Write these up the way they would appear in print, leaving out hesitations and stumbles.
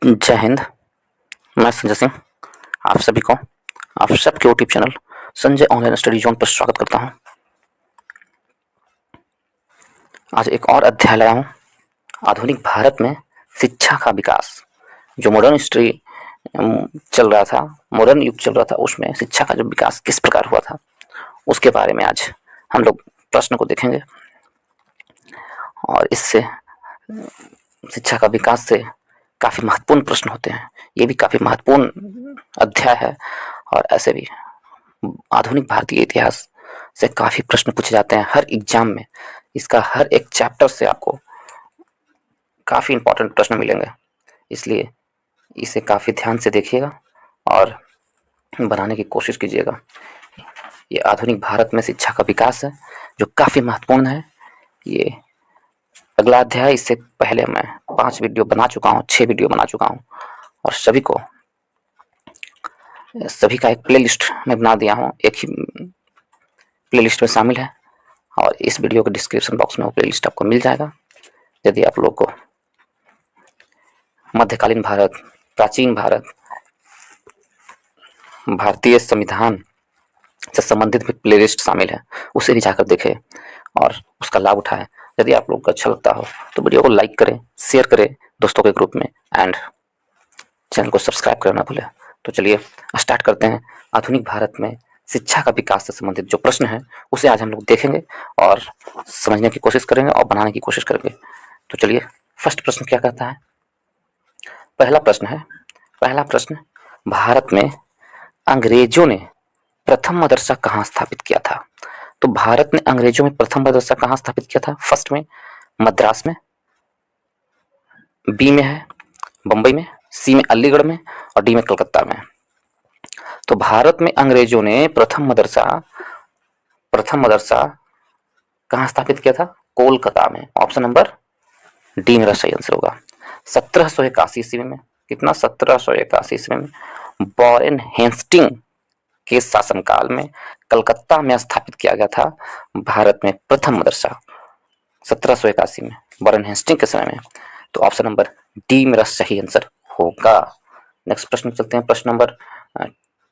जय हिंद। मैं संजय सिंह आप सभी को आप सबके YouTube channel Sanjay online study zone पर स्वागत करता हूं। आज एक और अध्याय लाया हूं, आधुनिक भारत में शिक्षा का विकास। जो मॉडर्न हिस्ट्री चल रहा था, मॉडर्न युग चल रहा था, उसमें शिक्षा का जो विकास किस प्रकार हुआ था उसके बारे में आज हम लोग प्रश्न को देखेंगे। और इससे शिक्षा का विकास से काफी महत्वपूर्ण प्रश्न होते हैं। ये भी काफी महत्वपूर्ण अध्याय है और ऐसे भी आधुनिक भारतीय इतिहास से काफी प्रश्न पूछे जाते हैं हर एग्जाम में। इसका हर एक चैप्टर से आपको काफी इंपॉर्टेंट प्रश्न मिलेंगे, इसलिए इसे काफी ध्यान से देखिएगा और बनाने की कोशिश कीजिएगा। ये आधुनिक भारत में शिक्षा का विकास है जो काफी महत्वपूर्ण है। ये अगला अध्याय, इससे पहले मैं 5 वीडियो बना चुका हूँ, 6 वीडियो बना चुका हूँ और सभी का एक प्लेलिस्ट में बना दिया हूँ, एक ही प्लेलिस्ट में शामिल है और इस वीडियो के डिस्क्रिप्शन बॉक्स में वो प्लेलिस्ट आपको मिल जाएगा। यदि आप लोग को मध्यकालीन भारत, प्राचीन भारत, भारतीय संविधान से संबंधित भी प्लेलिस्ट शामिल है, उसे भी जाकर देखें और उसका लाभ उठाएं। यदि आप लोग को अच्छा लगता हो तो वीडियो को लाइक करें, शेयर करें दोस्तों के ग्रुप में एंड चैनल को सब्सक्राइब करना भूलें। तो चलिए स्टार्ट करते हैं। आधुनिक भारत में शिक्षा का विकास से संबंधित जो प्रश्न है उसे आज हम लोग देखेंगे और समझने की कोशिश करेंगे और बनाने की कोशिश करेंगे। तो चलिए, फर्स्ट प्रश्न क्या कहता है। पहला प्रश्न, भारत में अंग्रेजों ने प्रथम मदरसा कहाँ स्थापित किया था। तो भारत ने अंग्रेजों में प्रथम मदरसा कहाँ स्थापित किया था। फर्स्ट में मद्रास में, बी में है बंबई में, सी में अलीगढ़ में और डी में कलकत्ता में। तो भारत में अंग्रेजों ने प्रथम मदरसा कहाँ स्थापित किया था। कोलकाता में। ऑप्शन नंबर डी मेरा सही आंसर होगा। 1781 ईस्वी में, कितना 1781 ईस्वी में वॉरेन हेस्टिंग के शासनकाल में कलकत्ता में स्थापित किया गया था भारत में प्रथम मदरसा 1781 में वॉरेन हेस्टिंग के समय में। तो ऑप्शन नंबर डी मेरा सही आंसर होगा। नेक्स्ट प्रश्न चलते हैं, प्रश्न नंबर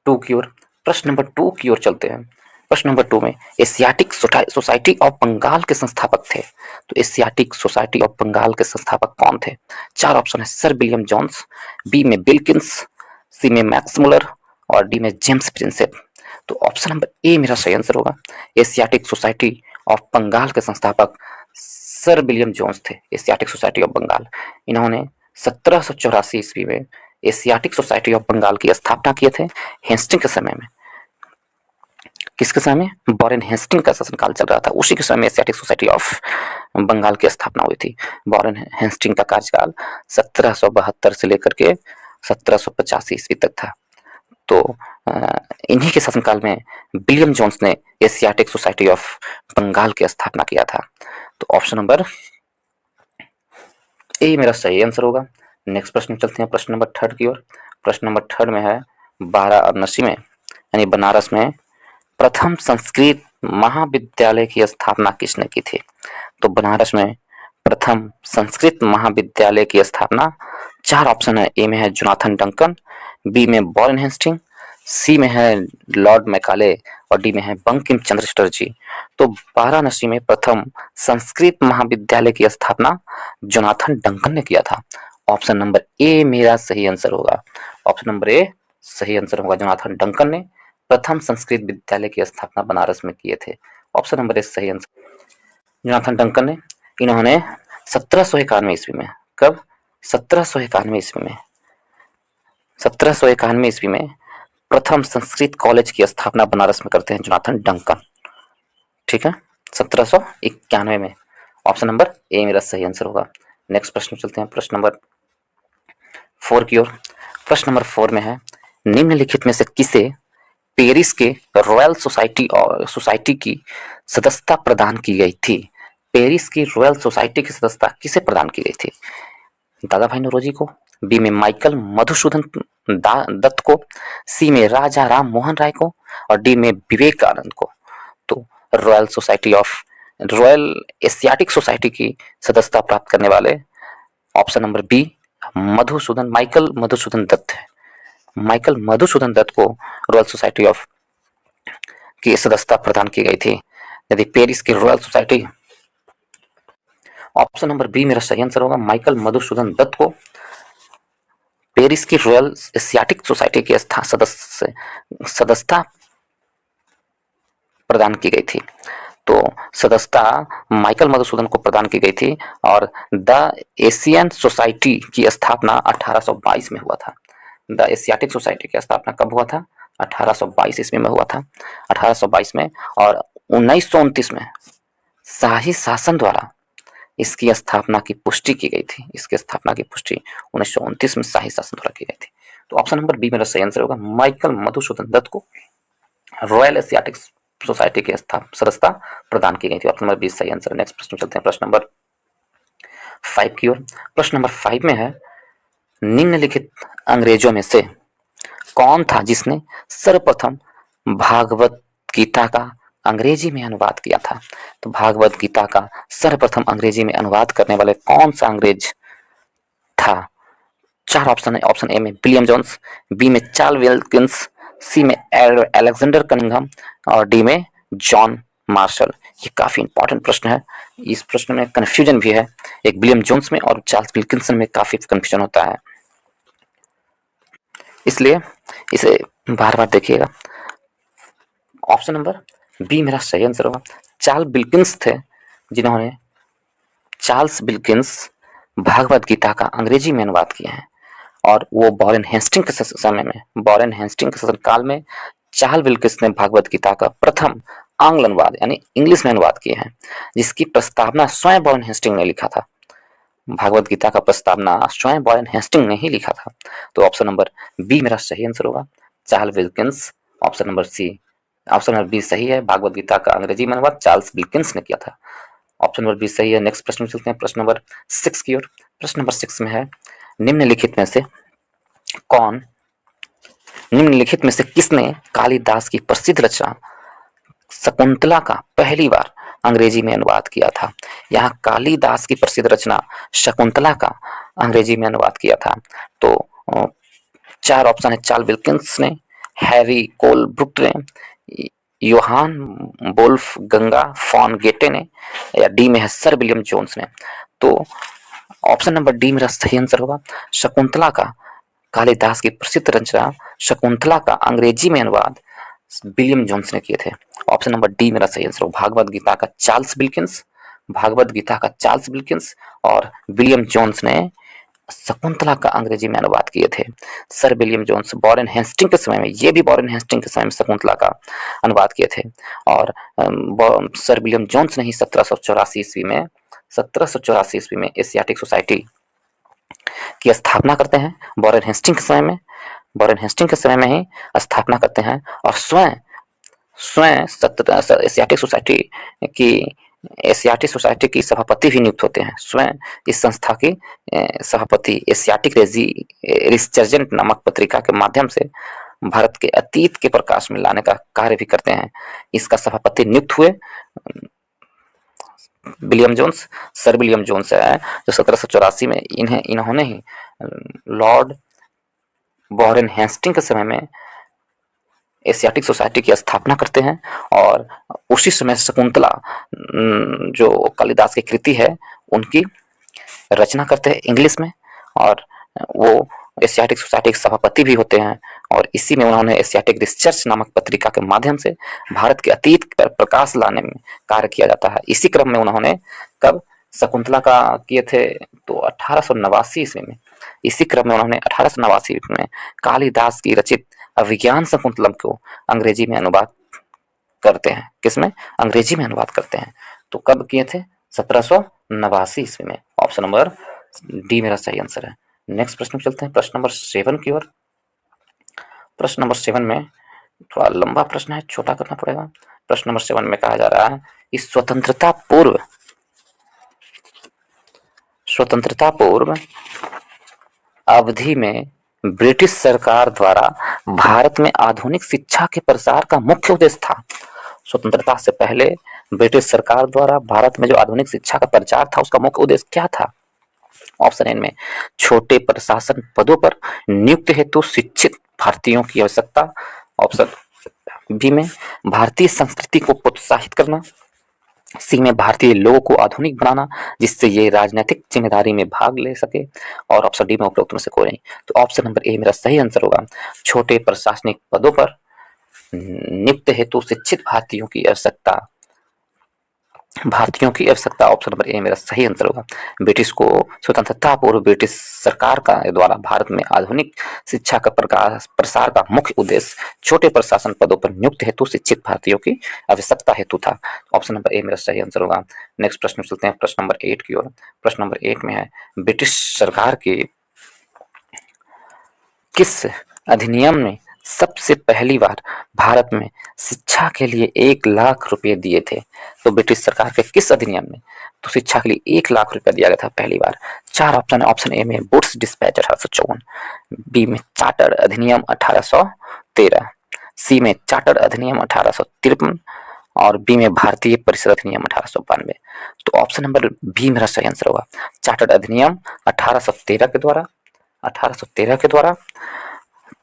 2 की ओर। प्रश्न नंबर 2 की ओर चलते हैं। प्रश्न नंबर 2 में एशियाटिक सोसाइटी ऑफ बंगाल के संस्थापक थे। तो एशियाटिक सोसाइटी ऑफ बंगाल के संस्थापक कौन थे। 4 ऑप्शन है, सर विलियम जोन्स, बी में बिल्किंस, सी में मैक्स मुलर और डी में जेम्स प्रिंसेप। तो ऑप्शन नंबर ए मेरा सही आंसर होगा। एशियाटिक सोसाइटी ऑफ बंगाल के संस्थापक सर विलियम जोन्स थे। एशियाटिक सोसाइटी ऑफ बंगाल, इन्होंने 1784 ईस्वी में एशियाटिक सोसाइटी ऑफ बंगाल की स्थापना किए थे हेस्टिंग के समय में। किसके समय में। वॉरेन हेस्टिंग का शासनकाल चल रहा था, उसी के समय में एशियाटिक सोसाइटी ऑफ बंगाल की स्थापना हुई थी। वॉरेन हेस्टिंग का कार्यकाल 1772 से लेकर के 1785 ईस्वी तक था। तो इन्हीं के शासनकाल में विलियम जोन्स ने एशियाटिक सोसाइटी ऑफ बंगाल की स्थापना किया था। तो ऑप्शन नंबर ए मेरा सही आंसर होगा। नेक्स्ट प्रश्न चलते हैं, प्रश्न नंबर 3 की ओर। प्रश्न नंबर 3 में है, वाराणसी में यानी बनारस में प्रथम संस्कृत महाविद्यालय की स्थापना किसने की थी। तो बनारस में प्रथम संस्कृत महाविद्यालय की स्थापना 4 ऑप्शन है। ए में है जोनाथन डंकन, बी में वॉरेन हेस्टिंग, सी में है लॉर्ड मैकाले और डी में है बंकिम चंद्र चटर्जी। तो वाराणसी में प्रथम संस्कृत महाविद्यालय की स्थापना जोनाथन डंकन ने किया था। ऑप्शन नंबर ए मेरा सही आंसर होगा। ऑप्शन नंबर ए सही आंसर होगा। जोनाथन डंकन ने प्रथम संस्कृत विद्यालय की स्थापना बनारस में किए थे। ऑप्शन नंबर ए सही आंसर। जोनाथन डंकन ने, इन्होंने 1791 ईस्वी में, कब 1791 ईस्वी में 1791 ईस्वी में प्रथम संस्कृत कॉलेज की स्थापना बनारस में करते हैं जोनाथन डंकन। ठीक है, 1791 में। ऑप्शन नंबर ए मेरा सही आंसर होगा। नेक्स्ट प्रश्न चलते हैं, प्रश्न नंबर 4 की ओर। प्रश्न नंबर 4 में है, निम्नलिखित में से किसे पेरिस के रॉयल सोसाइटी की सदस्यता प्रदान की गई थी। पेरिस की रॉयल सोसाइटी की सदस्यता किसे प्रदान की गई थी। दादा भाई नौरोजी को, बी में माइकल मधुसूदन दत्त को, सी में राजा राम मोहन राय को और डी में विवेकानंद को। तो रॉयल एशियाटिक सोसाइटी की सदस्यता प्राप्त करने वाले option number B Madhusudan, Michael Madhusudan Dutt है। माइकल मधुसूदन दत्त को रॉयल सोसाइटी ऑफ की सदस्यता प्रदान की गई थी। यदि पेरिस की royal society, option number B मेरा सही आंसर होगा। माइकल मधुसूदन दत्त को पेरिस की रॉयल एशियाटिक सोसाइटी की सदस्यता प्रदान की गई थी। तो सदस्यता माइकल मधुसूदन को प्रदान की गई थी और द एशियन सोसाइटी की स्थापना 1822 में हुआ था। द एशियाटिक सोसाइटी की स्थापना कब हुआ था? 1822 ईस्वी में हुआ था। 1822 में, और 1929 में शाही शासन द्वारा इसकी स्थापना की पुष्टि की गई थी। इसकी स्थापना की पुष्टि 1929 में शाही शासन द्वारा की गई थी। तो ऑप्शन नंबर बी मेरा सही आंसर होगा। माइकल मधुसूदन दत्त को रॉयल एशियाटिक सोसाइटी की सदस्यता प्रदान की गई थी। ऑप्शन नंबर 20 सही आंसर। नेक्स्ट प्रश्न चलते हैं प्रश्न नंबर 5 की ओर। प्रश्न नंबर 5 में है, निम्नलिखित अंग्रेजों में से कौन था जिसने सर्वप्रथम भागवत गीता का अंग्रेजी में अनुवाद किया था? तो भागवत गीता का सर्वप्रथम अंग्रेजी में अनुवाद करने वाले कौन सा अंग्रेज था? 4 ऑप्शन है। ऑप्शन ए में विलियम जोन्स, बी में चार्ल्स विल्किंस, सी में अलेक्जेंडर कनिंघम और डी में जॉन मार्शल। ये काफी इंपॉर्टेंट प्रश्न है। इस प्रश्न में कंफ्यूजन भी है। एक विलियम जोन्स में और चार्ल्स विल्किंसन में काफी कंफ्यूजन होता है, इसलिए इसे बार बार देखिएगा। ऑप्शन नंबर बी मेरा सही आंसर होगा। चार्ल्स विल्किंस थे जिन्होंने, चार्ल्स विल्किंस भागवत गीता का अंग्रेजी में अनुवाद किया है, और वो वॉरेन हेस्टिंग के समय में, वॉरेन हेस्टिंग के शासनकाल में चार्ल्स विल्किंस ने भागवत गीता का प्रथम आंग्ल अनुवाद यानी इंग्लिश में अनुवाद किया है, जिसकी प्रस्तावना स्वयं वॉरेन हेस्टिंग ने लिखा था। भागवत गीता का प्रस्तावना स्वयं वॉरेन हेस्टिंग ने ही लिखा था। तो ऑप्शन नंबर बी मेरा सही आंसर होगा, Charles Wilkins. Option number C, option number B सही है। भागवत गीता का अंग्रेजी में अनुवाद चार्ल्स विल्किंस ने किया था। ऑप्शन नंबर बी सही है। नेक्स्ट प्रश्न चलते हैं प्रश्न नंबर 6 की ओर। प्रश्न नंबर 6 में है, निम्नलिखित में से कौन, निम्नलिखित में से किसने कालिदास की प्रसिद्ध रचना शकुंतला का पहली बार अंग्रेजी में अनुवाद किया था? यहाँ कालिदास की प्रसिद्ध रचना शकुंतला का अंग्रेजी में अनुवाद किया था। तो 4 ऑप्शन है। चार्ल्स विल्किंस ने, हैरी कोलब्रुक ने, योहान वोल्फ गंगा फॉन गेटे ने, या डी में है सर विलियम जोन्स ने। तो ऑप्शन नंबर डी मेरा सही आंसर होगा। शकुंतला का, कालिदास की प्रसिद्ध रचना शकुंतला का अंग्रेजी में अनुवाद विलियम जोन्स ने किए थे। ऑप्शन नंबर डी मेरा सही आंसर होगा। भागवत गीता का चार्ल्स विल्किंस, भागवत गीता का चार्ल्स विल्किंस और विलियम जोन्स ने शकुंतला का अंग्रेजी में अनुवाद किए थे। Sir William Jones Warren Hasting के समय में, ये भी वॉरेन हेस्टिंग के समय में शकुंतला का अनुवाद किए थे, और सर विलियम जोन्स ने ही 1784 ईस्वी में, 1784 ईस्वी में एशियाटिक सोसाइटी की स्थापना करते हैं। वॉरेन हेस्टिंग के समय में, वॉरेन हेस्टिंग के समय में ही स्थापना करते हैं, और स्वयं स्वयं एशियाटिक सोसाइटी की, एशियाटिक सोसाइटी की सभापति भी नियुक्त होते हैं। स्वयं इस संस्था की सभापति एशियाटिक रिसर्जेंट नामक पत्रिका के माध्यम से भारत के अतीत के प्रकाश में लाने का कार्य भी करते हैं। इसका सभापति नियुक्त हुए William Jones, sir William Jones है, जो 1784 में इन्होंने ही लॉर्ड वॉरेन हेस्टिंग के समय में एशियाटिक सोसाइटी की स्थापना करते हैं, और उसी समय शकुंतला जो कालिदास की कृति है उनकी रचना करते हैं इंग्लिश में, और वो एशियाटिक सोसाइटी के सभापति भी होते हैं, और इसी में उन्होंने एशियाटिक रिसर्च नामक पत्रिका के माध्यम से भारत के अतीत पर प्रकाश लाने में कार्य किया जाता है। इसी क्रम में उन्होंने कब शकुंतला का किए थे? तो 1889 ईस्वी में। इसी क्रम में उन्होंने 1889 में कालिदास की रचित अभिज्ञान शकुंतलम को अंग्रेजी में अनुवाद करते हैं। किसमें? अंग्रेजी में अनुवाद करते हैं। तो कब किए थे? 1789 ईस्वी में। ऑप्शन नंबर डी मेरा सही आंसर है। नेक्स्ट प्रश्न चलते हैं प्रश्न नंबर 7 की ओर। प्रश्न नंबर 7 में थोड़ा लंबा प्रश्न है, छोटा करना पड़ेगा। प्रश्न नंबर 7 में कहा जा रहा है, इस स्वतंत्रता पूर्व अवधि में ब्रिटिश सरकार द्वारा भारत में आधुनिक शिक्षा के प्रसार का मुख्य उद्देश्य था। स्वतंत्रता से पहले ब्रिटिश सरकार द्वारा भारत में जो आधुनिक शिक्षा का प्रचार था, उसका मुख्य उद्देश्य क्या था? ऑप्शन ए में छोटे प्रशासन पदों पर नियुक्ति हेतु शिक्षित भारतीयों की आवश्यकता। ऑप्शन बी में भारतीय संस्कृति को प्रोत्साहित करना। सी में भारतीय लोगों को आधुनिक बनाना जिससे ये राजनीतिक जिम्मेदारी में भाग ले सके। और ऑप्शन डी में उपरोक्त में से कोई नहीं। तो ऑप्शन नंबर ए मेरा सही आंसर होगा। छोटे प्रशासनिक पदों पर नियुक्त हेतु शिक्षित भारतीयों की आवश्यकता ऑप्शन नंबर ए मेरा सही आंसर होगा। ब्रिटिश को स्वतंत्रता पूर्व ब्रिटिश सरकार का द्वारा भारत में आधुनिक शिक्षा का प्रसार का मुख्य उद्देश्य छोटे प्रशासन पदों पर नियुक्त हेतु शिक्षित भारतीयों की आवश्यकता हेतु था। ऑप्शन नंबर ए मेरा सही आंसर होगा। नेक्स्ट प्रश्न चलते हैं प्रश्न नंबर 8 की ओर। प्रश्न नंबर 8 में है ब्रिटिश सरकार की किस अधिनियम में सबसे पहली बार भारत में शिक्षा के लिए 1 लाख रुपए दिए थे। तो ब्रिटिश सरकार के किस अधिनियम में तो शिक्षा के लिए 1 लाख रुपया दिया गया था पहली बार। 4 ऑप्शन है। ऑप्शन ए में वुड्स डिस्पैच 1854, बी में चार्टर अधिनियम 1813, सी में चार्टर अधिनियम 1853 और बी में भारतीय परिषद अधिनियम 1892। तो ऑप्शन नंबर बी मेरा सही आंसर होगा। चार्टर्ड अधिनियम 1813 के द्वारा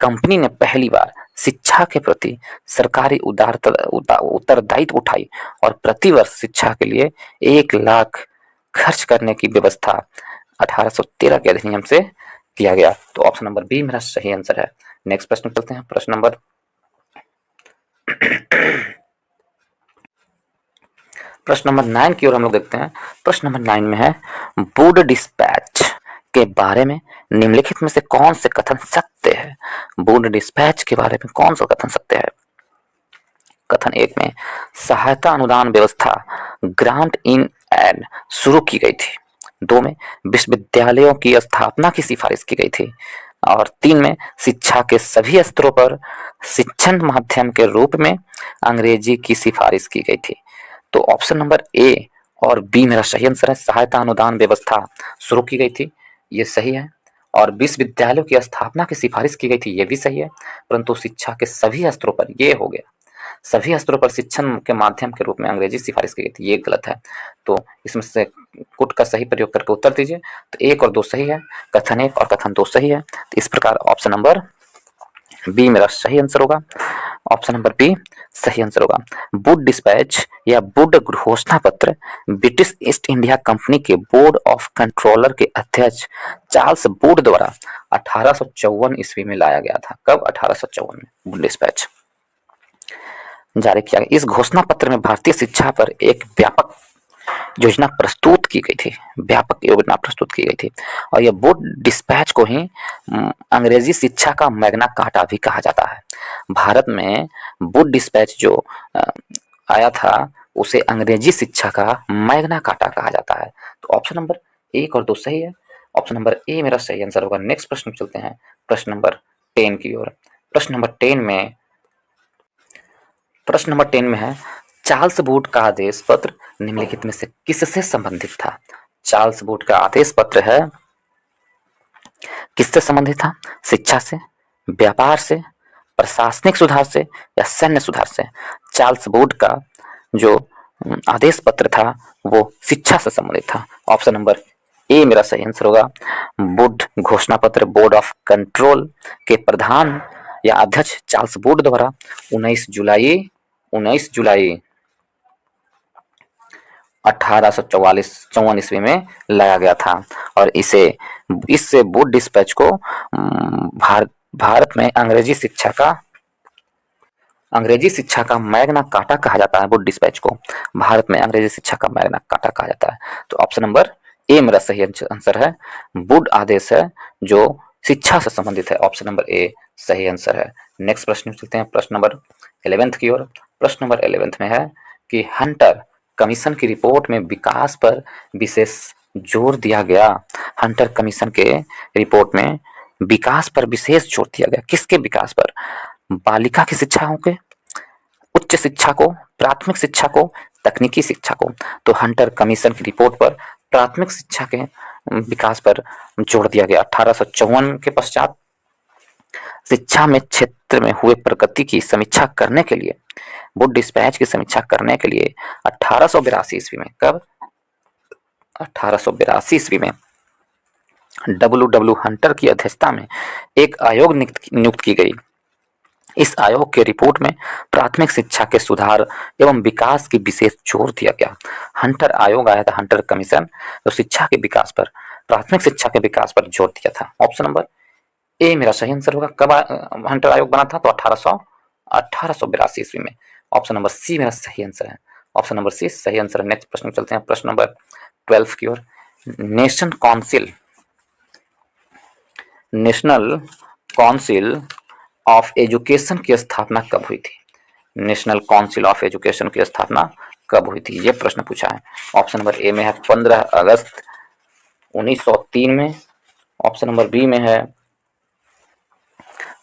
कंपनी ने पहली बार शिक्षा के प्रति सरकारी उत्तरदायित्व उठाई और प्रतिवर्ष शिक्षा के लिए 1 लाख खर्च करने की व्यवस्था 1813 के अधिनियम से किया गया। तो ऑप्शन नंबर बी मेरा सही आंसर है। नेक्स्ट प्रश्न चलते हैं प्रश्न नंबर 9 की ओर हम लोग देखते हैं। प्रश्न नंबर 9 में है वुड डिस्पैच के बारे में निम्नलिखित में से कौन से कथन सत्य है। वुड डिस्पैच के बारे में कौन सा कथन सत्य है। कथन 1 में सहायता अनुदान व्यवस्था ग्रांट इन एड शुरू की गई थी। 2 में विश्वविद्यालयों की स्थापना की सिफारिश की गई थी। और 3 में शिक्षा के सभी स्तरों पर शिक्षण माध्यम के रूप में अंग्रेजी की सिफारिश की गई थी। तो ऑप्शन नंबर ए और बी मेरा सही आंसर है। सहायता अनुदान व्यवस्था शुरू की गई थी, ये सही है। और विश्वविद्यालयों की स्थापना की सिफारिश की गई थी, ये भी सही है। परंतु शिक्षा के सभी स्तरों पर, ये हो गया सभी स्तरों पर शिक्षण के माध्यम के रूप में अंग्रेजी सिफारिश की गई थी, ये गलत है। तो इसमें से कुट का सही प्रयोग करके उत्तर दीजिए। तो 1 और 2 सही है, कथन 1 और कथन 2 सही है। तो इस प्रकार ऑप्शन नंबर बी मेरा सही आंसर होगा। ऑप्शन नंबर बी सही आंसर होगा। वुड डिस्पैच या वुड घोषणा पत्र ब्रिटिश ईस्ट इंडिया कंपनी के बोर्ड ऑफ कंट्रोलर के अध्यक्ष चार्ल्स वुड द्वारा 1854 ईस्वी में लाया गया था। कब? 1854 में वुड डिस्पैच जारी किया गया। इस घोषणा पत्र में भारतीय शिक्षा पर एक व्यापक योजना प्रस्तुत की गई थी। और यह वुड डिस्पैच को ही अंग्रेजी शिक्षा का मैग्ना कार्टा भी कहा जाता है। भारत में वुड डिस्पैच जो आया था उसे अंग्रेजी शिक्षा का मैग्ना कार्टा कहा जाता है। तो ऑप्शन नंबर 1 और 2 सही है। ऑप्शन नंबर ए मेरा सही आंसर होगा। नेक्स्ट प्रश्न चलते हैं प्रश्न नंबर 10 की ओर। प्रश्न नंबर 10 में है चार्ल्स वुड का आदेश पत्र निम्नलिखित में से किससे संबंधित था। चार्ल्स वुड का आदेश पत्र है किससे संबंधित था? शिक्षा से, व्यापार से, प्रशासनिक सुधार से या सैन्य सुधार से। चार्ल्स वुड का जो आदेश पत्र था वो शिक्षा से संबंधित था। ऑप्शन नंबर ए मेरा सही आंसर होगा। वुड घोषणा पत्र बोर्ड ऑफ कंट्रोल के प्रधान या अध्यक्ष चार्ल्स वुड द्वारा 19 जुलाई 1854 ईस्वी में लाया गया था। और इससे वुड डिस्पैच को भारत में अंग्रेजी शिक्षा का मैग्ना कार्टा कहा जाता है। वुड डिस्पैच को भारत में अंग्रेजी शिक्षा का मैग्ना कार्टा कहा जाता है। तो ऑप्शन नंबर ए मेरा सही आंसर है। वुड आदेश है जो शिक्षा से संबंधित है। ऑप्शन नंबर ए सही आंसर है। नेक्स्ट प्रश्न चलते हैं प्रश्न नंबर 11 की ओर। प्रश्न नंबर 11 में है कि हंटर कमीशन की रिपोर्ट में विकास पर विशेष जोर दिया गया। हंटर कमीशन के रिपोर्ट में विकास पर विशेष जोर दिया गया। किसके विकास पर? बालिका की शिक्षाओं के, उच्च शिक्षा को, प्राथमिक शिक्षा को, तकनीकी शिक्षा को। तो हंटर कमीशन की रिपोर्ट पर प्राथमिक शिक्षा के विकास पर जोर दिया गया। 1854 के पश्चात शिक्षा में क्षेत्र में हुए प्रगति की समीक्षा करने के लिए, वुड डिस्पैच की समीक्षा करने के लिए 1882 ईस्वी में, कब? 1882 ईस्वी में डब्ल्यू हंटर की अध्यक्षता में एक आयोग नियुक्त की गई। इस आयोग के रिपोर्ट में प्राथमिक शिक्षा के सुधार एवं विकास की विशेष जोर दिया गया। हंटर आयोग आया था, हंटर कमीशन, तो शिक्षा के विकास पर, प्राथमिक शिक्षा के विकास पर जोर दिया था। ऑप्शन नंबर ए मेरा सही आंसर होगा। कब हंटर आयोग बना था? तो 1882 ईस्वी में। ऑप्शन नंबर सी मेरा सही आंसर है। ऑप्शन नंबर सी सही आंसर है। नेक्स्ट प्रश्न चलते हैं, प्रश्न नंबर 12 की ओर। नेशनल काउंसिल ऑफ एजुकेशन की स्थापना कब हुई थी? नेशनल काउंसिल ऑफ एजुकेशन की स्थापना कब हुई थी? ये प्रश्न पूछा है। ऑप्शन नंबर ए में है 15 अगस्त 1903 में। ऑप्शन नंबर बी में है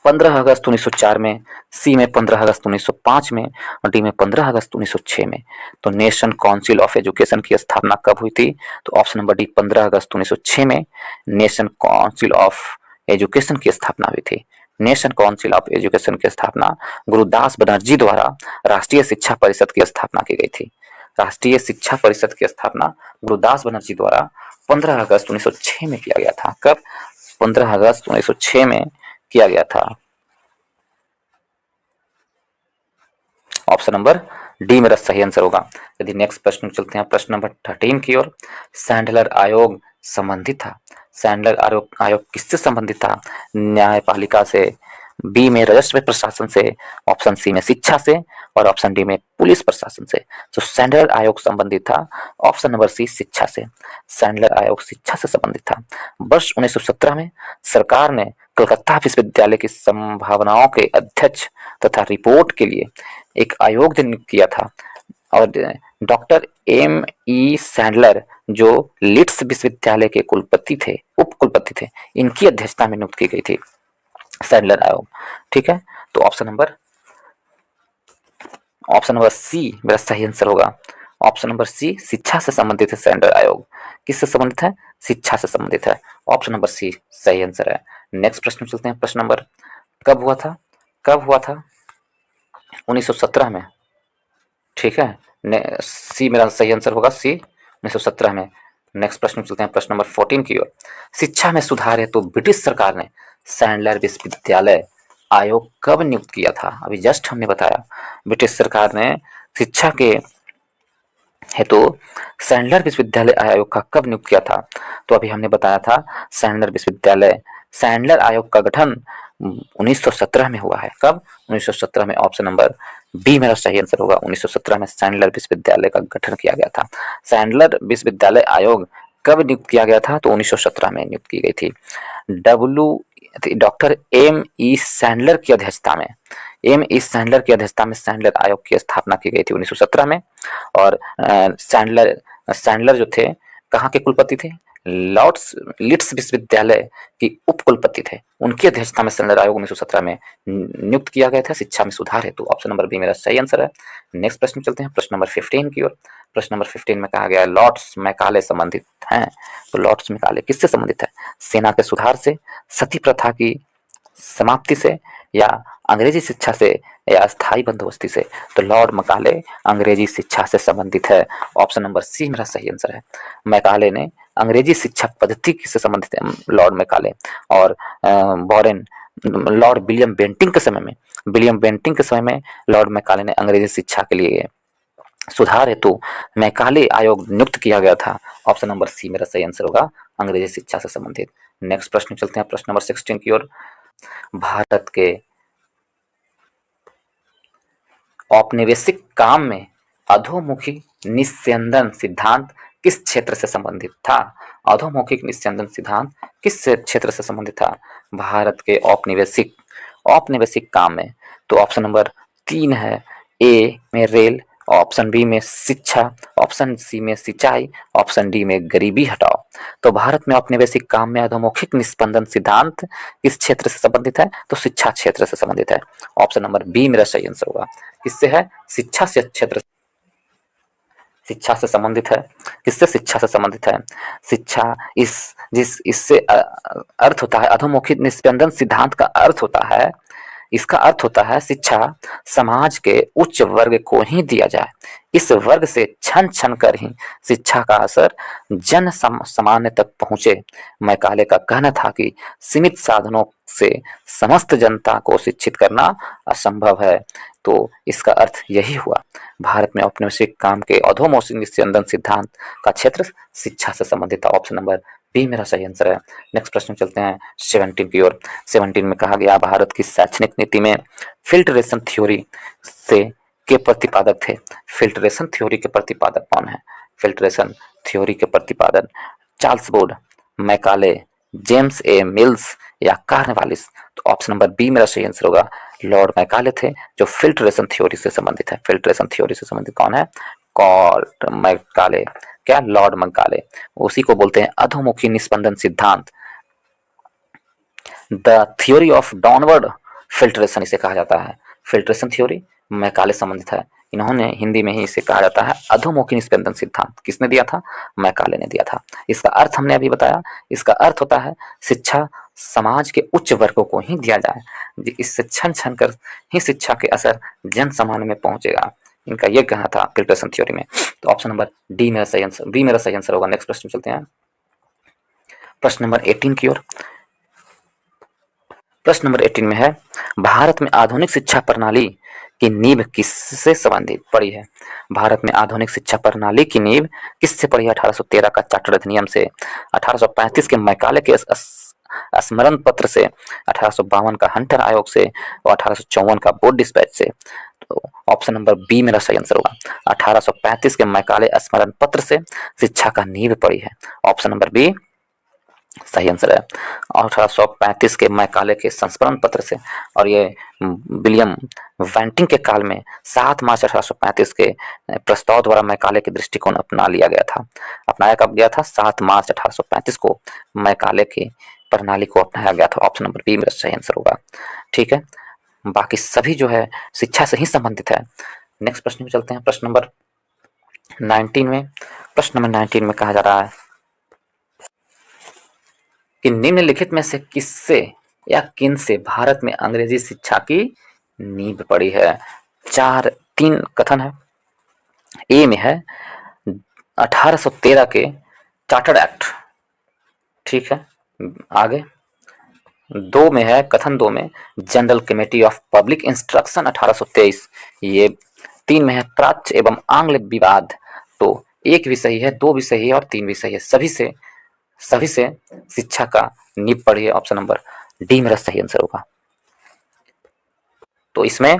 15 अगस्त 1904 में, सी में 15 अगस्त 1905 में और डी में 15 अगस्त 1906 में। तो नेशनल काउंसिल ऑफ एजुकेशन की स्थापना कब हुई थी? तो ऑप्शन नंबर डी 15 अगस्त 1906 में नेशनल काउंसिल ऑफ एजुकेशन की स्थापना हुई थी। नेशनल काउंसिल ऑफ एजुकेशन की स्थापना गुरुदास बनर्जी द्वारा राष्ट्रीय शिक्षा परिषद की स्थापना की गई थी। राष्ट्रीय शिक्षा परिषद की स्थापना गुरुदास बनर्जी द्वारा 15 अगस्त 1906 में किया गया था। कब? 15 अगस्त 1906 में किया गया था। ऑप्शन नंबर डी मेरा सही आंसर होगा। यदि नेक्स्ट प्रश्न चलते हैं, प्रश्न नंबर 13 की ओर। सैंडलर आयोग संबंधित था। सैंडलर आयोग किससे संबंधित था? न्यायपालिका से, बी में राजस्व प्रशासन से, ऑप्शन सी में शिक्षा से और ऑप्शन डी में पुलिस प्रशासन से। तो सैंडलर आयोग संबंधित था ऑप्शन नंबर सी शिक्षा से। सैंडलर आयोग शिक्षा से संबंधित था। वर्ष 1917 में सरकार ने कलकत्ता विश्वविद्यालय की संभावनाओं के अध्यक्ष तथा रिपोर्ट के लिए एक आयोग नियुक्त किया था और डॉक्टर एम ई सैंडलर जो लीड्स विश्वविद्यालय के कुलपति थे, उप कुलपति थे, इनकी अध्यक्षता में नियुक्त की गई थी सैंडलर आयोग। ठीक है, तो ऑप्शन नंबर सी मेरा सही आंसर होगा। ऑप्शन नंबर सी शिक्षा से संबंधित है सैंडलर आयोग। किससे संबंधित है? शिक्षा से संबंधित है। ऑप्शन नंबर सी सही आंसर है। नेक्स्ट प्रश्न चलते हैं, प्रश्न नंबर कब हुआ था? 1917 में। ठीक है, सी मेरा सही आंसर होगा, सी 1917 में। नेक्स्ट प्रश्न चलते हैं, प्रश्न नंबर 14 की ओर। शिक्षा में सुधार हेतु ब्रिटिश सरकार ने सैंडलर विश्वविद्यालय आयोग कब नियुक्त किया था? अभी जस्ट हमने बताया, ब्रिटिश सरकार ने शिक्षा के हेतु सैंडलर विश्वविद्यालय आयोग का कब नियुक्त किया था? तो अभी हमने बताया था सैंडलर आयोग का गठन 1917 में हुआ है। कब? 1917 में। ऑप्शन नंबर बी मेरा सही आंसर होगा। 1917 में सैंडलर विश्वविद्यालय का गठन किया गया था। सैंडलर विश्वविद्यालय आयोग कब नियुक्त किया गया था? तो 1917 में नियुक्त की गई थी। डॉक्टर एम ई सैंडलर की अध्यक्षता में सैंडलर आयोग की स्थापना की गई थी 1917 में। और सैंडलर जो थे कहाँ के कुलपति थे? लीड्स विश्वविद्यालय की उप कुलपति थे। उनकी अध्यक्षता में सैंडलर आयोग 1917 में नियुक्त किया गया था शिक्षा में सुधार हेतु। ऑप्शन नंबर बी मेरा सही आंसर है। नेक्स्ट प्रश्न चलते हैं, प्रश्न नंबर 15 की ओर। प्रश्न नंबर 15 में कहा गया है लॉर्ड्स मैकाले संबंधित हैं। तो लॉर्ड्स मैकाले किससे संबंधित है? सेना के सुधार से, सती प्रथा की समाप्ति से, या अंग्रेजी शिक्षा से, या स्थायी बंदोबस्ती से। तो लॉर्ड मैकाले अंग्रेजी शिक्षा से संबंधित है। ऑप्शन नंबर सी मेरा सही आंसर है। मैकाले ने अंग्रेजी शिक्षा पद्धति से संबंधित है लॉर्ड मैकाले। और लॉर्ड विलियम बेंटिंग के समय में लॉर्ड मैकाले ने अंग्रेजी शिक्षा के लिए सुधार हेतु मैकाले आयोग नियुक्त किया गया था। ऑप्शन नंबर सी मेरा सही आंसर होगा, अंग्रेजी शिक्षा से संबंधित। नेक्स्ट प्रश्न चलते हैं, प्रश्न नंबर 16 की ओर। भारत के औपनिवेशिक काम में अधोमुखी निस्यंदन सिद्धांत किस क्षेत्र से संबंधित था? अधोमुखी निस्यंदन सिद्धांत किस क्षेत्र से संबंधित था? भारत के औपनिवेशिक काम में। तो ऑप्शन नंबर 3 है, ए में रेल, ऑप्शन बी में शिक्षा, ऑप्शन सी में सिंचाई, ऑप्शन डी में गरीबी हटाओ। तो भारत में औपनिवेशिक काम में अधोमुखी निस्पंदन सिद्धांत किस क्षेत्र से संबंधित है? तो शिक्षा क्षेत्र से संबंधित है। ऑप्शन नंबर बी मेरा सही आंसर होगा। किससे है? शिक्षा से क्षेत्र, शिक्षा से संबंधित है। किससे? शिक्षा से संबंधित है। शिक्षा इससे अर्थ होता है, अधोमुखी निस्पंदन सिद्धांत का अर्थ होता है इसका अर्थ होता है शिक्षा समाज के उच्च वर्ग को ही दिया जाए, इस वर्ग से छन छन कर ही शिक्षा का असर जन सामान्य तक पहुंचे। मैकाले का कहना था कि सीमित साधनों से समस्त जनता को शिक्षित करना असंभव है। तो इसका अर्थ यही हुआ। भारत में औपनिवेशिक काम के अधोमोशन सिद्धांत का क्षेत्र शिक्षा से संबंधित था। ऑप्शन नंबर बी मेरा सही आंसर है। नेक्स्ट प्रश्न चलते हैं 17 की ओर। 17 में कहा गया भारत की शैक्षणिक नीति में फिल्ट्रेशन थ्योरी से के प्रतिपादक थे। फिल्ट्रेशन थ्योरी के प्रतिपादक कौन है? फिल्ट्रेशन थ्योरी के प्रतिपादक चार्ल्स बोर्ड, मैकाले, जेम्स ए मिल्स या कार्नवालिस। तो ऑप्शन नंबर बी मेरा सही आंसर होगा। लॉर्ड मैकाले थे जो फिल्ट्रेशन थ्योरी से संबंधित है। फिल्ट्रेशन थ्योरी से संबंधित कौन है? कॉल्ड मैकाले, क्या लॉर्ड मैकाले। उसी को बोलते हैं अधोमुखी निस्पंदन सिद्धांत, the theory of downward filtration इसे कहा जाता है। फिल्ट्रेशन थ्योरी मैकाले संबंधित है। इन्होंने हिंदी में ही इसे कहा जाता है अधोमुखी निस्पंदन सिद्धांत। किसने दिया था? मैकाले ने दिया था। इसका अर्थ हमने अभी बताया। इसका अर्थ होता है शिक्षा समाज के उच्च वर्गों को ही दिया जाए, इससे छन छन कर ही शिक्षा के असर जन सामान्य में पहुंचेगा। इनका यह कहना था फिल्ट्रेशन थ्योरी में। तो ऑप्शन नंबर डी मेरा सही आंसर, बी मेरा सही आंसर होगा। नेक्स्ट प्रश्न चलते हैं प्रश्न नंबर 18 की ओर। प्रश्न नंबर 18 में है भारत में आधुनिक शिक्षा प्रणाली की नींव किससे संबंधित पड़ी है? भारत में आधुनिक शिक्षा प्रणाली की नींव किससे पड़ी है? 1813 का चार्टर अधिनियम से, 1835 के मैकाले के स्मरण पत्र से, 1852 का हंटर आयोग से और 1854 का बोर्ड डिस्पैच से। तो ऑप्शन नंबर बी मेरा सही आंसर होगा। 1835 के मैकाले स्मरण पत्र से शिक्षा का नींव पड़ी है। ऑप्शन नंबर बी सही आंसर है। 1835 के मैकाले के संस्मरण पत्र से, और ये विलियम वेंटिंग के काल में 7 मार्च 1835 के प्रस्ताव द्वारा मैकाले के दृष्टिकोण अपना लिया गया था। अपनाया कब गया था? 7 मार्च 1835 को मैकाले की प्रणाली को अपनाया गया था। ऑप्शन नंबर बी मेरा सही आंसर होगा। ठीक है, बाकी सभी जो है शिक्षा से ही संबंधित है। नेक्स्ट प्रश्न में चलते हैं प्रश्न नंबर 19 में। प्रश्न नंबर 19 में कहा जा रहा है कि निम्नलिखित में से किससे या किन से भारत में अंग्रेजी शिक्षा की नींव पड़ी है? 3 कथन है। ए में है 1813 के चार्टर्ड एक्ट, ठीक है। आगे 2 में है, कथन 2 में general committee of public instruction 1823। ये 3 में है प्राच्य एवं आंग्ल विवाद। तो 1 भी सही है, 2 भी सही है और 3 भी सही है। सभी से शिक्षा का नींव पड़ी है। ऑप्शन नंबर डी मेरा सही आंसर होगा। तो इसमें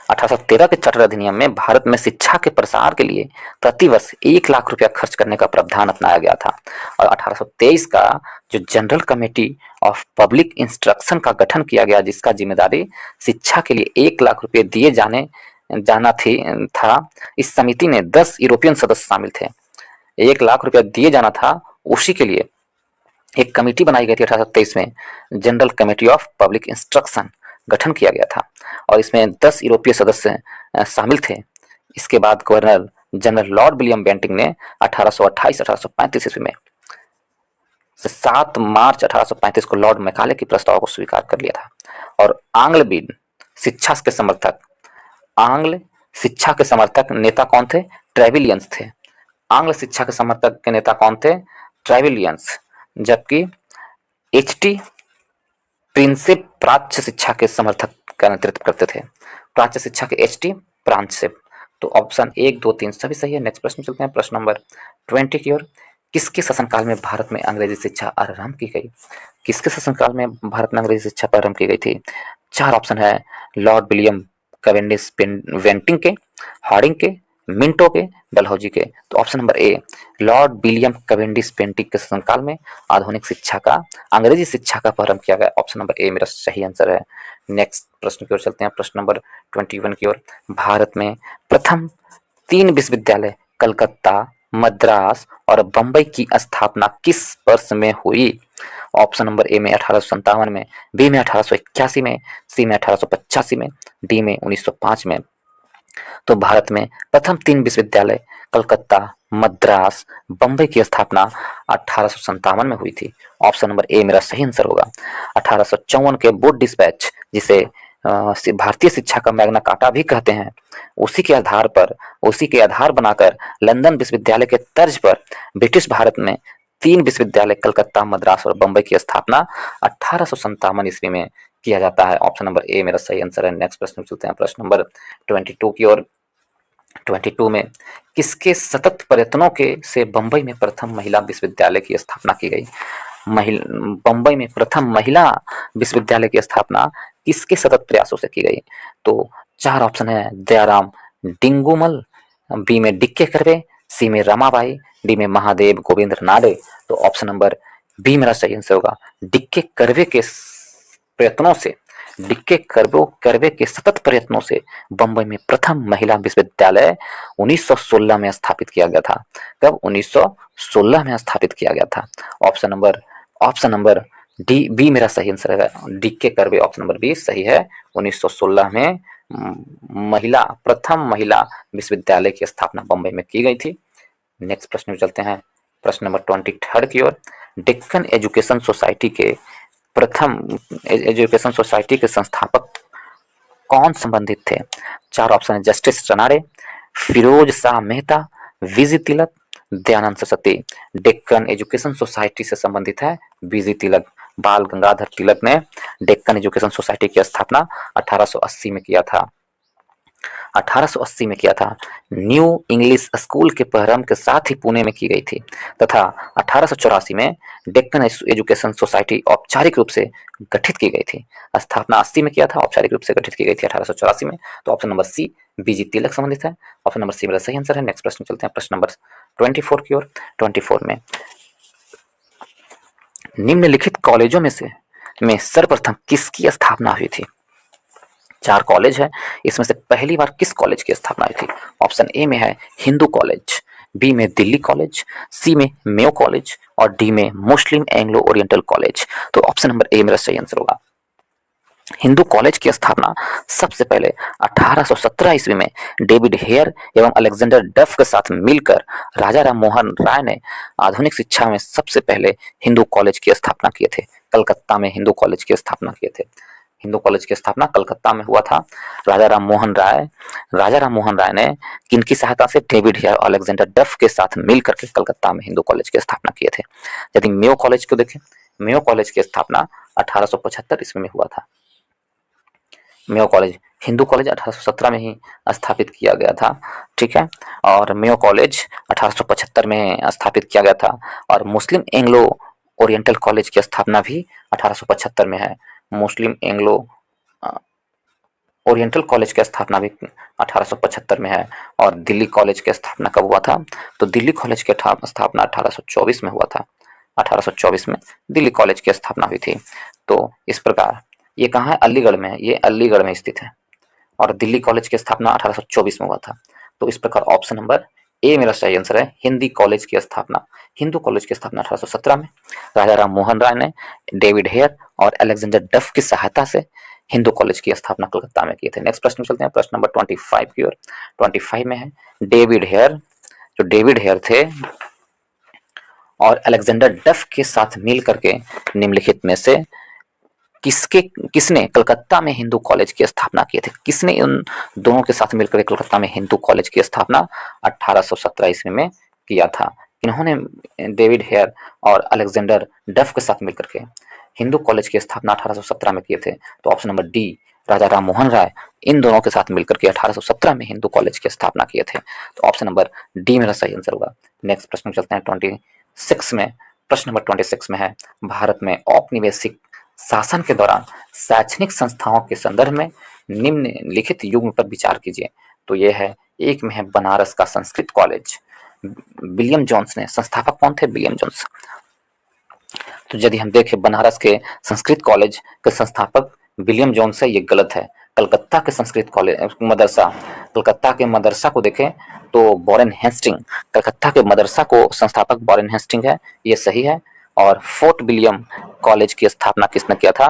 1813 के चार्टर अधिनियम में भारत में शिक्षा के प्रसार के लिए प्रतिवर्ष 1 लाख रुपया खर्च करने का प्रावधान अपनाया गया था। और 1823 का जो general committee of public instruction का गठन किया गया, जिसका जिम्मेदारी शिक्षा के लिए 1 लाख रुपये दिए जाना था। इस समिति में 10 यूरोपियन सदस्य शामिल थे। 1 लाख रुपया दिए जाना था, उसी के लिए एक कमेटी बनाई गई थी 1823 में, general committee of public instruction गठन किया गया था और इसमें 10 यूरोपीय सदस्य शामिल थे। इसके बाद governor general lord William Bentinck ने 1828-1835 ईस्वी में 7 मार्च 1835 को लॉर्ड मैकाले के प्रस्ताव को स्वीकार कर लिया था। और आंग्ल शिक्षा के समर्थक नेता कौन थे? ट्रेविलियंस थे। आंग्ल शिक्षा के समर्थक के नेता कौन थे? ट्रेविलियंस। जबकि एच.टी. प्रिंसिप प्राच्य शिक्षा के समर्थक का नेतृत्व करते थे। प्राच्य शिक्षा के एच.टी. प्रिंसिप। तो ऑप्शन 1, 2, 3 सभी सही है। नेक्स्ट प्रश्न चलते हैं प्रश्न नंबर 20 की ओर। किसके शासनकाल में भारत में अंग्रेजी शिक्षा आरंभ की गई? किसके शासनकाल में भारत में अंग्रेजी शिक्षा प्रारंभ की गई थी? 4 ऑप्शन है। लॉर्ड विलियम कैवेंडिश बेंटिंग के, हार्डिंग के, मिंटो के, डलहौजी के। तो option number A, lord William Cavendish Bentinck के शासनकाल में आधुनिक शिक्षा का, अंग्रेजी शिक्षा का प्रारंभ किया गया। ऑप्शन नंबर ए मेरा सही आंसर है। नेक्स्ट प्रश्न की ओर चलते हैं प्रश्न नंबर 21 की ओर। भारत में प्रथम 3 विश्वविद्यालय कलकत्ता, मद्रास और बंबई की स्थापना किस वर्ष में हुई? ऑप्शन नंबर ए में 1857 में, बी में 1881 में, सी में 1885 में, डी में 1905 में। तो भारत में प्रथम 3 विश्वविद्यालय कलकत्ता, मद्रास, बंबई की स्थापना 1857 में हुई थी। ऑप्शन नंबर ए मेरा सही आंसर होगा। 1854 के बोर्ड डिस्पैच, जिसे भारतीय शिक्षा का मैग्ना कार्टा भी कहते हैं, उसी के आधार बनाकर लंदन विश्वविद्यालय के तर्ज पर ब्रिटिश भारत में 3 विश्वविद्यालय कलकत्ता, मद्रास और बंबई की स्थापना 1857 ईस्वी में किया जाता है। ऑप्शन नंबर ए मेरा सही आंसर है। नेक्स्ट प्रश्न चलते हैं, प्रश्न नंबर 22 की ओर। 22 में किसके सतत प्रयत्नों के से बंबई में प्रथम महिला विश्वविद्यालय की स्थापना की गई? बंबई में प्रथम महिला विश्वविद्यालय की स्थापना किसके सतत प्रयासों से की गई? तो 4 ऑप्शन है, दयाराम डिंगुमल, बी में डिक्के कर्वे, सी में रमाबाई, डी में महादेव गोविंद नाडे। तो ऑप्शन नंबर बी मेरा सही आंसर होगा। डिक्के कर्वे के प्रयत्नों से, कर्वे के सतत प्रयत्नों से बंबई में प्रथम महिला विश्वविद्यालय 1916 में स्थापित किया गया था। कब? 1916 में स्थापित किया गया था। ऑप्शन नंबर डी बी मेरा सही आंसर है। D K Karve, option number B सही है। 1916 में प्रथम महिला विश्वविद्यालय की स्थापना बंबई में की गई थी। नेक्स्ट प्रश्न में चलते हैं, प्रश्न नंबर 23 की ओर। डेक्कन एजुकेशन सोसाइटी के संस्थापक कौन संबंधित थे? 4 ऑप्शन है, जस्टिस रनाड़े, फिरोज शाह मेहता, वीजी तिलक, दयानंद सरस्वती। डेक्कन एजुकेशन सोसाइटी से संबंधित है वीजी तिलक। बाल गंगाधर तिलक ने डेक्कन एजुकेशन सोसाइटी की स्थापना 1880 में किया था। 1880 में किया था। न्यू इंग्लिश स्कूल के प्रारंभ के साथ ही पुणे में की गई थी तथा 1884 में डेक्कन एजुकेशन सोसाइटी औपचारिक रूप से गठित की गई थी। स्थापना 80 में किया था, औपचारिक रूप से गठित की गई थी 1884 में। तो ऑप्शन नंबर सी बीजी तिलक संबंधित है। ऑप्शन नंबर सी मेरा सही आंसर है। नेक्स्ट प्रश्न चलते हैं, प्रश्न नंबर 24 की ओर। 24 में निम्नलिखित कॉलेजों में सर्वप्रथम किसकी स्थापना हुई थी? 4 कॉलेज है, इसमें से पहली बार किस कॉलेज की स्थापना हुई थी? ऑप्शन ए में है हिंदू कॉलेज, बी में दिल्ली कॉलेज, सी में मेयो कॉलेज और डी में मुस्लिम एंग्लो ओरिएंटल कॉलेज। तो ऑप्शन नंबर ए मेरा सही आंसर होगा। हिंदू कॉलेज की स्थापना सबसे पहले 1817 ईस्वी में डेविड हेयर एवं अलेक्जेंडर डफ के साथ मिलकर राजा राम मोहन राय ने आधुनिक शिक्षा में सबसे पहले हिंदू कॉलेज की स्थापना किए थे। कलकत्ता में हिंदू कॉलेज की स्थापना किए थे। हिंदू कॉलेज की स्थापना कलकत्ता में हुआ था। राजा राम मोहन राय ने किनकी सहायता से? डेविड हेयर और अलेक्जेंडर डफ के साथ मिलकर के कलकत्ता में हिंदू कॉलेज की स्थापना किए थे। यदि मेयो कॉलेज को देखें, मेयो कॉलेज की स्थापना 1875 ईस्वी में हुआ था। मेयो कॉलेज, हिंदू कॉलेज 1817 में ही स्थापित किया गया था, ठीक है। और मेयो कॉलेज 1875 में स्थापित किया गया था। और मुस्लिम एंग्लो ओरिएंटल कॉलेज की स्थापना भी 1875 में है। मुस्लिम एंग्लो ओरिएंटल कॉलेज की स्थापना भी 1875 में है। और दिल्ली कॉलेज की स्थापना कब हुआ था? तो दिल्ली कॉलेज की स्थापना 1824 में हुआ था। 1824 में दिल्ली कॉलेज की स्थापना हुई थी। तो इस प्रकार ये कहाँ है? अलीगढ़ में है, ये अलीगढ़ में स्थित है। और दिल्ली कॉलेज की स्थापना 1824 में हुआ था। तो इस प्रकार ऑप्शन नंबर ए मेरा सही आंसर है। हिंदू कॉलेज की स्थापना 1817 में राजा राम मोहन राय ने डेविड हेयर और अलेक्जेंडर डफ की सहायता से हिंदू कॉलेज की स्थापना कलकत्ता में किए थे। नेक्स्ट प्रश्न चलते हैं, प्रश्न नंबर 25 की ओर। 25 में है डेविड हेयर थे और अलेक्जेंडर डफ के साथ मिल करके निम्नलिखित में से किसने कलकत्ता में हिंदू कॉलेज की स्थापना की थी? किसने उन दोनों के साथ मिलकर कलकत्ता में हिंदू कॉलेज की स्थापना 1817 ईस्वी में किया था? इन्होंने डेविड हेयर और अलेक्जेंडर डफ के साथ मिलकर के हिंदू कॉलेज की स्थापना 1817 में किए थे। तो ऑप्शन नंबर डी राजा राम मोहन राय इन दोनों के साथ मिलकर के 1817 में हिंदू कॉलेज की स्थापना किए थे। तो ऑप्शन नंबर डी मेरा सही आंसर होगा। नेक्स्ट प्रश्न चलते हैं 26 में। प्रश्न नंबर 26 में है भारत में औपनिवेशिक शासन के दौरान शैक्षणिक संस्थाओं के संदर्भ में निम्नलिखित युग्म पर विचार कीजिए। तो यह है, एक में है बनारस का संस्कृत कॉलेज, विलियम जोन्स ने संस्थापक कौन थे? William Jones. तो यदि हम देखें बनारस के संस्कृत कॉलेज के संस्थापक विलियम जोन्स है, ये गलत है। कलकत्ता के संस्कृत कॉलेज कलकत्ता के मदरसा को देखें तो वॉरेन हेस्टिंग, कलकत्ता के मदरसा को संस्थापक वॉरेन हेस्टिंग है, ये सही है। और फोर्ट विलियम कॉलेज की स्थापना किसने किया था?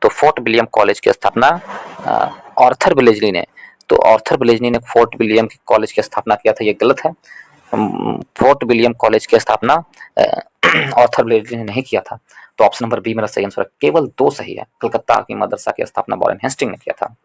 तो फोर्ट विलियम कॉलेज की स्थापना आर्थर ब्लेजली ने। तो आर्थर ब्लेजली ने फोर्ट विलियम कॉलेज की स्थापना किया था, ये गलत है। फोर्ट विलियम कॉलेज की स्थापना आर्थर ब्लेजली ने नहीं किया था। तो ऑप्शन नंबर बी मेरा सही आंसर है। केवल 2 सही है। कलकत्ता की मदरसा की स्थापना वॉरेन हेस्टिंग ने किया था।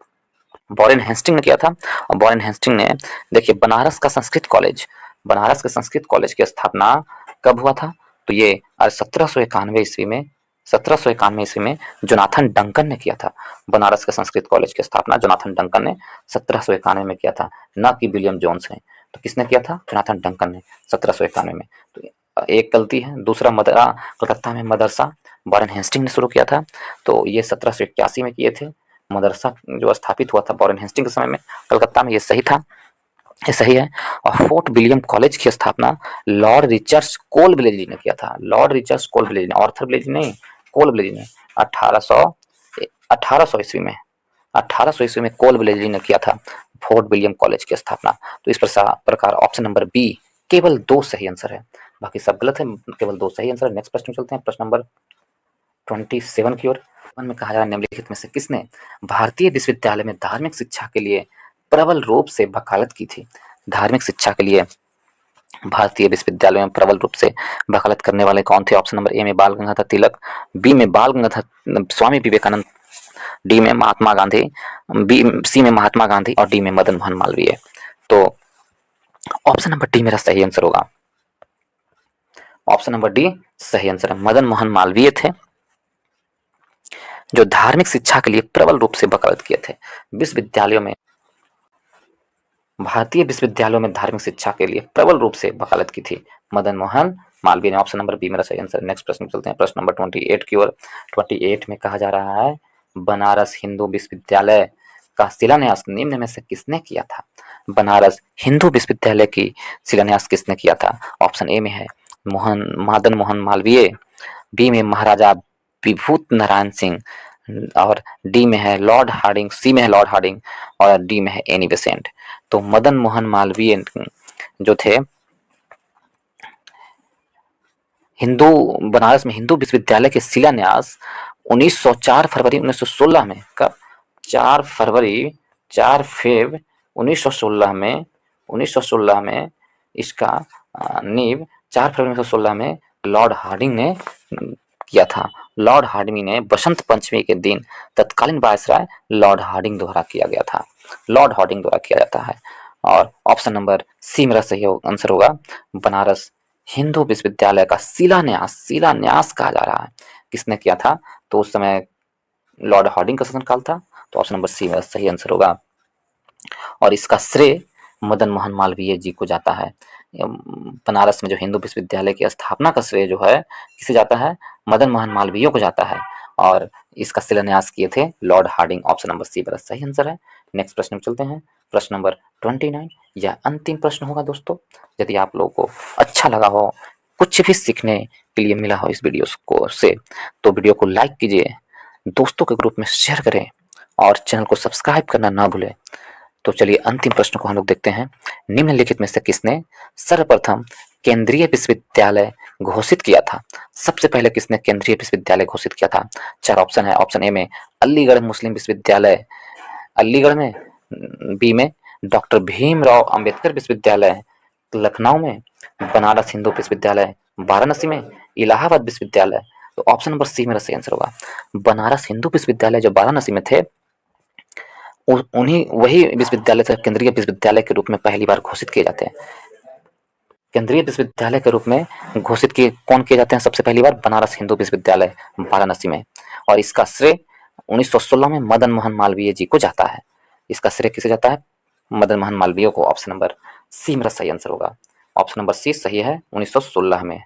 वॉरेन हेस्टिंग ने किया था। और वॉरेन हेस्टिंग ने देखिए बनारस का संस्कृत कॉलेज, बनारस के संस्कृत कॉलेज की स्थापना कब हुआ था? तो ये 1791 ईस्वी में, 1791 ईस्वी में जोनाथन डंकन ने किया था। बनारस के संस्कृत कॉलेज की स्थापना जोनाथन डंकन ने 1791 में किया था, न कि विलियम जोन्स ने। तो किसने किया था? जोनाथन डंकन ने 1791 में। तो एक गलती है। दूसरा कलकत्ता में मदरसा वॉरेन हेस्टिंग ने शुरू किया था, तो ये 1781 में किए थे। मदरसा जो स्थापित हुआ था वॉरेन हेस्टिंग के समय में कलकत्ता में, ये सही था, ये सही है। और फोर्ट विलियम कॉलेज की स्थापना लॉर्ड रिचर्ड कोलब्लेजी ने किया था। लॉर्ड रिचर्ड कोलब्लेजी ने, ऑर्थर ब्लेजी नहीं, कोलब्लेजी ने 1800 ईस्वी में, 1800 ईस्वी में कोलब्लेजी ने किया था फोर्ट विलियम कॉलेज की स्थापना। तो इस प्रकार ऑप्शन नंबर बी केवल 2 सही आंसर है, बाकी सब गलत है, केवल 2 सही आंसर है। नेक्स्ट प्रश्न चलते हैं, प्रश्न नंबर 27 की ओर। में कहा जा रहा है निम्नलिखित में से किसने भारतीय विश्वविद्यालय में धार्मिक शिक्षा के लिए प्रबल रूप से वकालत की थी? धार्मिक शिक्षा के लिए भारतीय विश्वविद्यालय में प्रबल रूप से वकालत करने वाले कौन थे? ऑप्शन नंबर ए में बाल गंगाधर तिलक, बी में बाल गंगाधर स्वामी विवेकानंद, डी में महात्मा गांधी, सी में महात्मा गांधी और डी में मदन मोहन मालवीय। तो ऑप्शन नंबर डी मेरा सही आंसर होगा। ऑप्शन नंबर डी सही आंसर है। मदन मोहन मालवीय थे जो धार्मिक शिक्षा के लिए प्रबल रूप से वकालत किए थे। विश्वविद्यालयों में, भारतीय विश्वविद्यालयों में धार्मिक शिक्षा के लिए प्रबल रूप से वकालत की थी मदन मोहन मालवीय ने। ऑप्शन नंबर बी मेरा सही आंसर। नेक्स्ट प्रश्न चलते हैं, प्रश्न नंबर 28 की ओर। 28 में कहा जा रहा है बनारस हिंदू विश्वविद्यालय का शिलान्यास निम्न में से किसने किया था? बनारस हिंदू विश्वविद्यालय की शिलान्यास किसने किया था? ऑप्शन ए में है मदन मोहन मालवीय, बी में महाराजा विभूत नारायण सिंह और डी में है लॉर्ड हार्डिंग, सी में है लॉर्ड हार्डिंग और डी में है एनी बेसेंट। तो मदन मोहन मालवीय जो थे हिंदू, बनारस में हिंदू विश्वविद्यालय के शिलान्यास 1904 फरवरी 1916 में, कब? 4 फरवरी 4 फेब 1916 में, 1916 में इसका नींव 4 फरवरी 1916 में लॉर्ड हार्डिंग ने किया था। लॉर्ड हार्डिंग ने बसंत पंचमी के दिन तत्कालीन वायसराय लॉर्ड हार्डिंग द्वारा किया गया था, लॉर्ड हार्डिंग द्वारा किया जाता है। और ऑप्शन नंबर सी मेरा सही आंसर होगा। बनारस हिंदू विश्वविद्यालय का शिलान्यास, शिलान्यास कहा जा रहा है, किसने किया था? तो उस समय लॉर्ड हार्डिंग का शासनकाल था। तो ऑप्शन नंबर सी मेरा सही आंसर होगा। और इसका श्रेय मदन मोहन मालवीय जी को जाता है। बनारस में जो हिंदू विश्वविद्यालय की स्थापना का श्रेय जो है किसे जाता है? मदन मोहन मालवीय को जाता है। और इसका शिलान्यास किए थे lord Hardinge. Option number C मेरा सही आंसर है। नेक्स्ट प्रश्न में चलते हैं, प्रश्न नंबर 29। यह अंतिम प्रश्न होगा दोस्तों। यदि आप लोगों को अच्छा लगा हो, कुछ भी सीखने के लिए मिला हो इस वीडियो को से, तो वीडियो को लाइक कीजिए, दोस्तों के ग्रुप में शेयर करें और चैनल को सब्सक्राइब करना ना भूलें। तो चलिए अंतिम प्रश्न को हम लोग देखते हैं। निम्नलिखित में से किसने सर्वप्रथम केंद्रीय विश्वविद्यालय घोषित किया था? सबसे पहले किसने केंद्रीय विश्वविद्यालय घोषित किया था? 4 ऑप्शन है। ऑप्शन ए में अलीगढ़ मुस्लिम विश्वविद्यालय अलीगढ़ में, बी में डॉक्टर भीमराव अंबेडकर विश्वविद्यालय लखनऊ में, बनारस हिंदू विश्वविद्यालय वाराणसी में, इलाहाबाद विश्वविद्यालय। तो ऑप्शन नंबर सी मेरा सही आंसर होगा। बनारस हिंदू विश्वविद्यालय जो वाराणसी में थे, उन्हीं वही विश्वविद्यालय से केंद्रीय विश्वविद्यालय के रूप में पहली बार घोषित किए जाते हैं। केंद्रीय विश्वविद्यालय के रूप में घोषित किए कौन किए जाते हैं सबसे पहली बार? बनारस हिंदू विश्वविद्यालय वाराणसी में। और इसका श्रेय 1916 में मदन मोहन मालवीय जी को जाता है। इसका श्रेय किसे जाता है? मदन मोहन मालवीय को। ऑप्शन नंबर सी मेरा सही आंसर होगा। ऑप्शन नंबर सी सही है, 1916 में।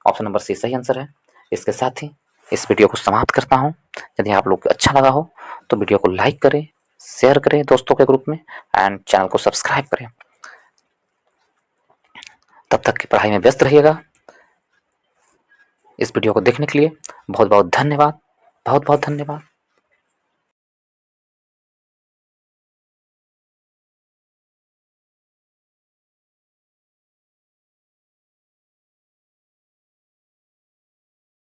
ऑप्शन नंबर सी सही आंसर है। इसके साथ ही इस वीडियो को समाप्त करता हूँ। यदि आप लोग को अच्छा लगा हो तो वीडियो को लाइक करें, शेयर करें दोस्तों के ग्रुप में एंड चैनल को सब्सक्राइब करें। तब तक की पढ़ाई में व्यस्त रहिएगा। इस वीडियो को देखने के लिए बहुत बहुत धन्यवाद, बहुत बहुत धन्यवाद।